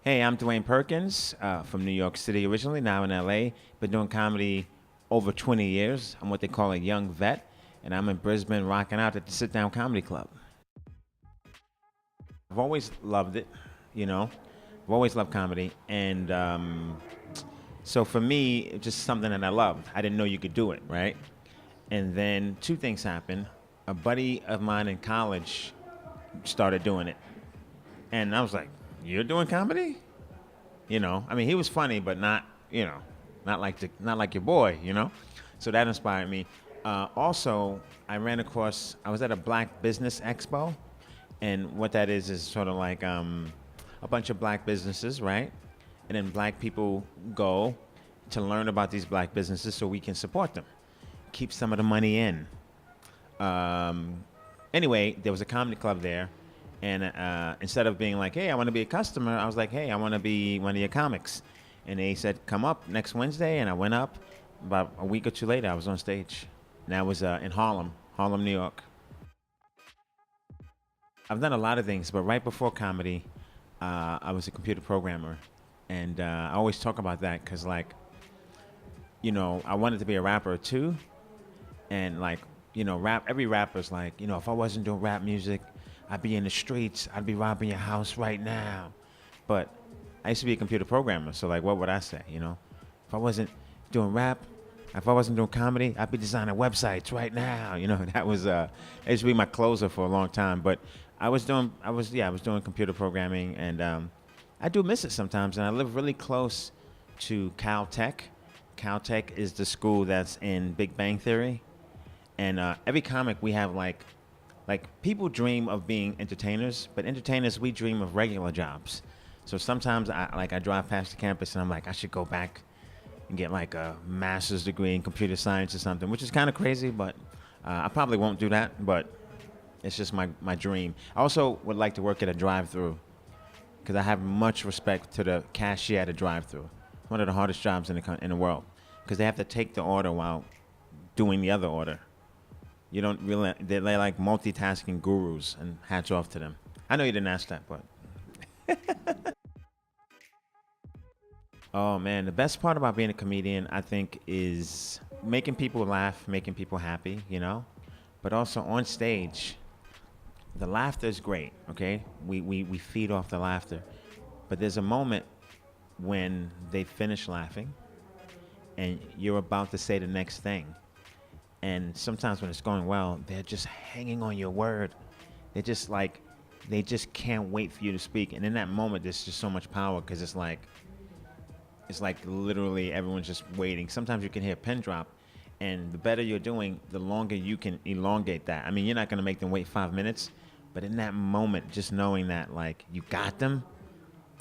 Hey, I'm Dwayne Perkins from New York City originally, now in LA. Been doing comedy over 20 years. I'm what they call a young vet, and I'm in Brisbane rocking out at the Sit Down Comedy Club. I've always loved it, you know. I've always loved comedy, and so for me, it's just something that I loved. I didn't know you could do it, right? And then two things happened. A buddy of mine in college started doing it, and I was like, "You're doing comedy?" I mean, he was funny, but not, not like your boy, So that inspired me. Also, I was at a Black Business Expo, and what that is sort of like a bunch of black businesses, right? And then black people go to learn about these black businesses so we can support them, keep some of the money in. Um, anyway, there was a comedy club there, and instead of being like, "Hey, I want to be a customer," I was like, "Hey, I want to be one of your comics." And they said, "Come up next Wednesday," and I went up. About a week or two later, I was on stage. And that was in Harlem, New York. I've done a lot of things, but right before comedy, I was a computer programmer, and I always talk about that because, like, I wanted to be a rapper too, and like rap every rapper's like, if I wasn't doing rap music, I'd be in the streets, I'd be robbing your house right now. But I used to be a computer programmer, so like, what would I say? If I wasn't doing rap, if I wasn't doing comedy, I'd be designing websites right now. That used to be my closer for a long time. But I was doing computer programming, and I do miss it sometimes. And I live really close to Caltech. Caltech is the school that's in Big Bang Theory, and every comic we have like people dream of being entertainers, but entertainers we dream of regular jobs. So sometimes I drive past the campus and I'm like, I should go back and get like a master's degree in computer science or something, which is kind of crazy, but I probably won't do that. But it's just my dream. I also would like to work at a drive-through because I have much respect to the cashier at a drive-through. One of the hardest jobs in the world because they have to take the order while doing the other order. You don't really, they're like multitasking gurus, and hats off to them. I know you didn't ask that, but oh man, the best part about being a comedian, I think, is making people laugh, making people happy, but also on stage, the laughter is great, okay? We feed off the laughter, but there's a moment when they finish laughing and you're about to say the next thing. And sometimes when it's going well, they're just hanging on your word. They're just like, they just can't wait for you to speak. And in that moment, there's just so much power because it's like literally everyone's just waiting. Sometimes you can hear a pin drop, and the better you're doing, the longer you can elongate that. I mean, you're not going to make them wait 5 minutes, but in that moment, just knowing that like you got them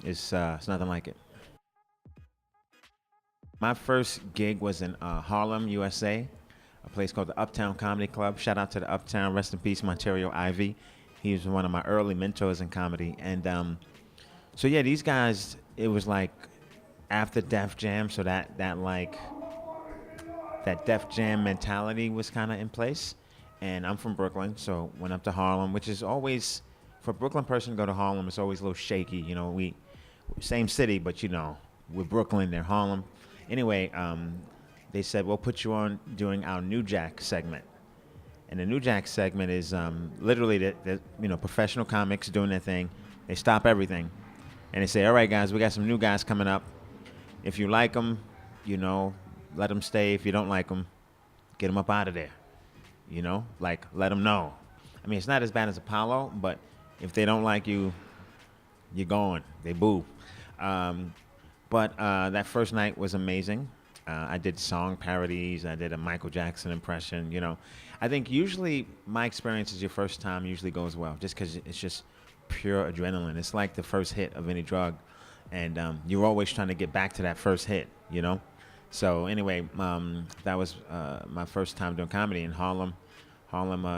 is it's nothing like it. My first gig was in Harlem, USA, a place called the Uptown Comedy Club. Shout out to the Uptown, rest in peace, Monterio Ivy. He was one of my early mentors in comedy. And so yeah, these guys, it was like after Def Jam, so that Def Jam mentality was kind of in place. And I'm from Brooklyn, so went up to Harlem, which is always, for a Brooklyn person to go to Harlem, it's always a little shaky. We same city, but we're Brooklyn, they're Harlem. Anyway, they said, we'll put you on during our New Jack segment. And the New Jack segment is literally the professional comics doing their thing. They stop everything. And they say, all right, guys, we got some new guys coming up. If you like them, let them stay. If you don't like them, get them up out of there. Like, let them know. I mean, it's not as bad as Apollo, but if they don't like you, you're gone. They boo. But that first night was amazing. I did song parodies. I did a Michael Jackson impression. I think usually my experience is your first time usually goes well, just because it's just pure adrenaline. It's like the first hit of any drug, and you're always trying to get back to that first hit. So anyway, that was my first time doing comedy in Harlem,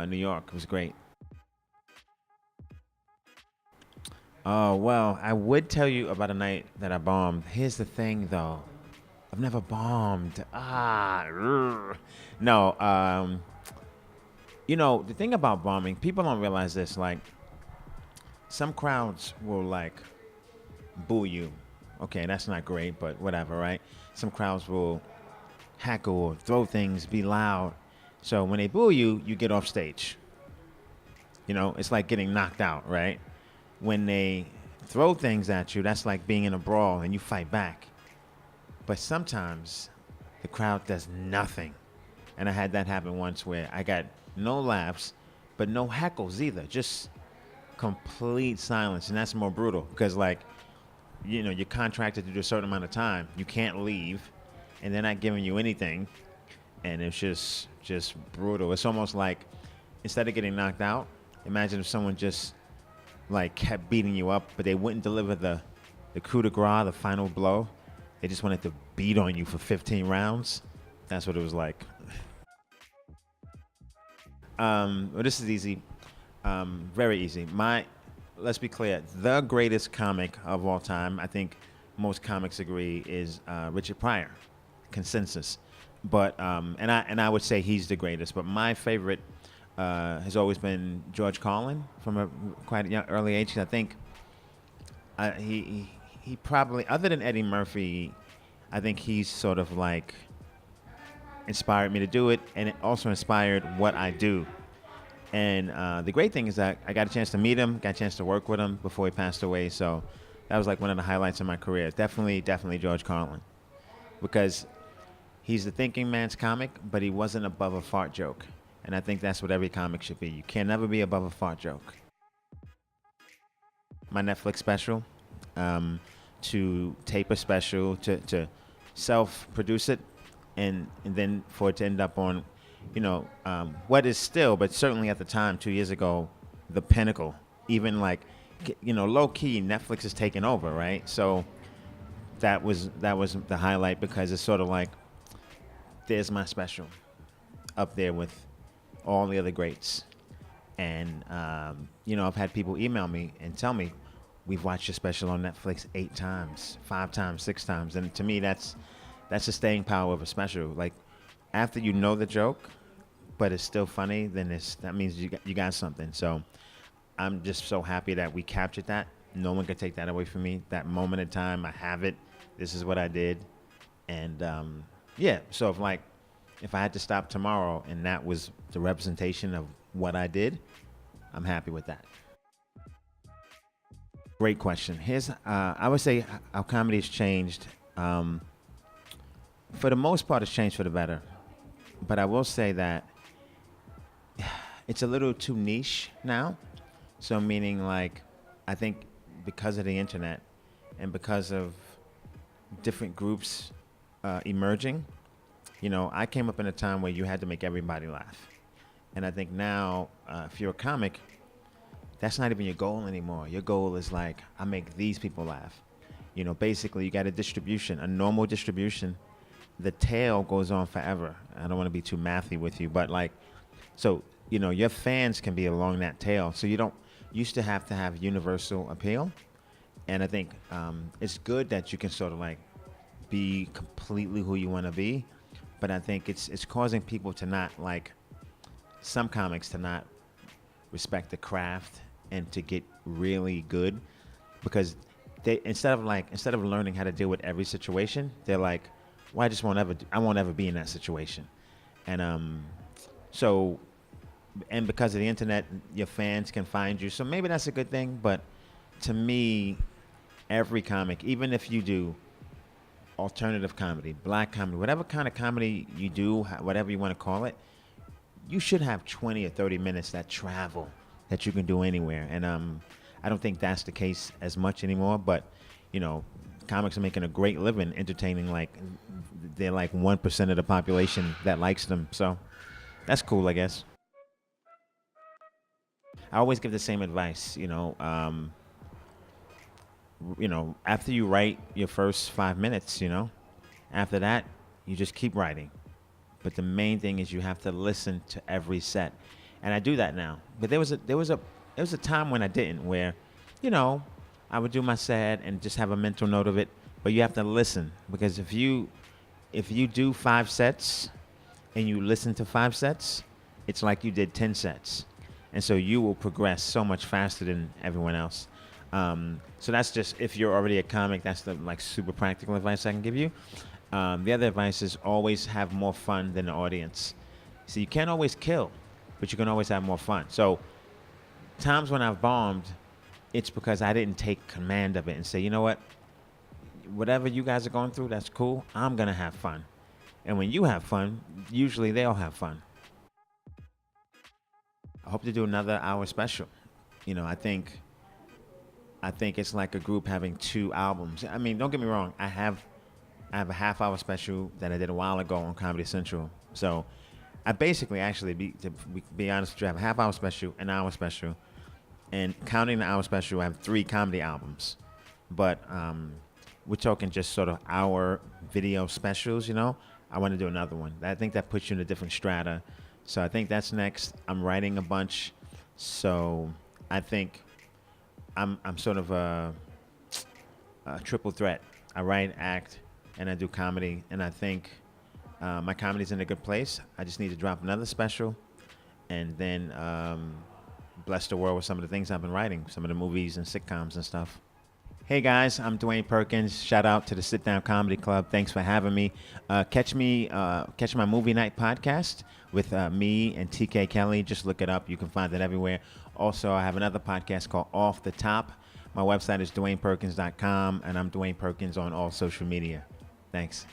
New York. It was great. Oh, well, I would tell you about a night that I bombed. Here's the thing, though. I've never bombed. No, the thing about bombing, people don't realize this. Like, some crowds will, like, boo you. Okay, that's not great, but whatever, right? Some crowds will heckle or throw things, be loud. So when they boo you, you get off stage. You know, it's like getting knocked out, right? When they throw things at you, that's like being in a brawl and you fight back. But sometimes the crowd does nothing. And I had that happen once where I got no laughs, but no heckles either. Just complete silence. And that's more brutal because, like, you know, you're contracted to do a certain amount of time. You can't leave, and they're not giving you anything. And it's just brutal. It's almost like instead of getting knocked out, imagine if someone just like kept beating you up, but they wouldn't deliver the coup de grace, the final blow. They just wanted to beat on you for 15 rounds. That's what it was like. Well, this is easy, very easy. Let's be clear, the greatest comic of all time, I think most comics agree, is Richard Pryor, consensus. But and I would say he's the greatest. But my favorite has always been George Carlin from a quite a young, early age. I think he probably, other than Eddie Murphy, I think he's sort of like inspired me to do it, and it also inspired what I do. And the great thing is that I got a chance to meet him, got a chance to work with him before he passed away. So that was like one of the highlights of my career. Definitely George Carlin, because he's the thinking man's comic, but he wasn't above a fart joke. And I think that's what every comic should be. You can never be above a fart joke. My Netflix special, to tape a special, to self-produce it, and then for it to end up on, you know, what is still, but certainly at the time, 2 years ago, the pinnacle. Even like, you know, low key, Netflix is taking over, right? So that was the highlight, because it's sort of like, there's my special up there with all the other greats. And you know, I've had people email me and tell me, we've watched your special on Netflix 8 times, 5 times, 6 times, and to me, that's the staying power of a special. Like, after you know the joke, but it's still funny, then that means you got something. So I'm just so happy that we captured that. No one can take that away from me. That moment in time, I have it. This is what I did, and yeah. So if I had to stop tomorrow and that was the representation of what I did, I'm happy with that. Great question. I would say how comedy has changed. For the most part, it's changed for the better. But I will say that it's a little too niche now. So meaning, like, I think because of the internet and because of different groups emerging, you know, I came up in a time where you had to make everybody laugh. And I think now, if you're a comic, that's not even your goal anymore. Your goal is like, I make these people laugh. You know, basically, you got a normal distribution. The tail goes on forever. I don't want to be too mathy with you, but like, so, you know, your fans can be along that tail. So you don't used to have universal appeal. And I think it's good that you can sort of like be completely who you want to be. But I think it's causing people to not, like, some comics to not respect the craft and to get really good, because they instead of learning how to deal with every situation, they're like, well, I won't ever be in that situation. And so, and because of the internet, your fans can find you. So maybe that's a good thing. But to me, every comic, even if you do alternative comedy, black comedy, whatever kind of comedy you do, whatever you want to call it, you should have 20 or 30 minutes that travel that you can do anywhere. And I don't think that's the case as much anymore. But, you know, comics are making a great living entertaining. Like, they're like 1% of the population that likes them. So that's cool, I guess. I always give the same advice, after you write your first 5 minutes, after that, you just keep writing. But the main thing is you have to listen to every set. And I do that now. But there was a time when I didn't, where, I would do my set and just have a mental note of it. But you have to listen, because if you do 5 sets and you listen to 5 sets, it's like you did 10 sets. And so you will progress so much faster than everyone else. So that's just if you're already a comic. That's the like super practical advice I can give you. The other advice is always have more fun than the audience. So you can't always kill, but you can always have more fun. So times when I've bombed, it's because I didn't take command of it and say, you know what, whatever you guys are going through, that's cool. I'm gonna have fun. And when you have fun, usually they'll have fun. I hope to do another hour special. You know, I think it's like a group having two albums. I mean, don't get me wrong. I have a half hour special that I did a while ago on Comedy Central. So I basically actually to be honest with you, I have a half hour special, an hour special, and counting the hour special, I have 3 comedy albums. But we're talking just sort of hour video specials. You know, I want to do another one. I think that puts you in a different strata. So I think that's next. I'm writing a bunch, so I think I'm sort of a triple threat. I write, act, and I do comedy. And I think my comedy's in a good place. I just need to drop another special, and then bless the world with some of the things I've been writing, some of the movies and sitcoms and stuff. Hey guys, I'm Dwayne Perkins. Shout out to the Sit Down Comedy Club. Thanks for having me. Catch my movie night podcast with me and TK Kelly. Just look it up. You can find it everywhere. Also, I have another podcast called Off the Top. My website is DwaynePerkins.com, and I'm Dwayne Perkins on all social media. Thanks.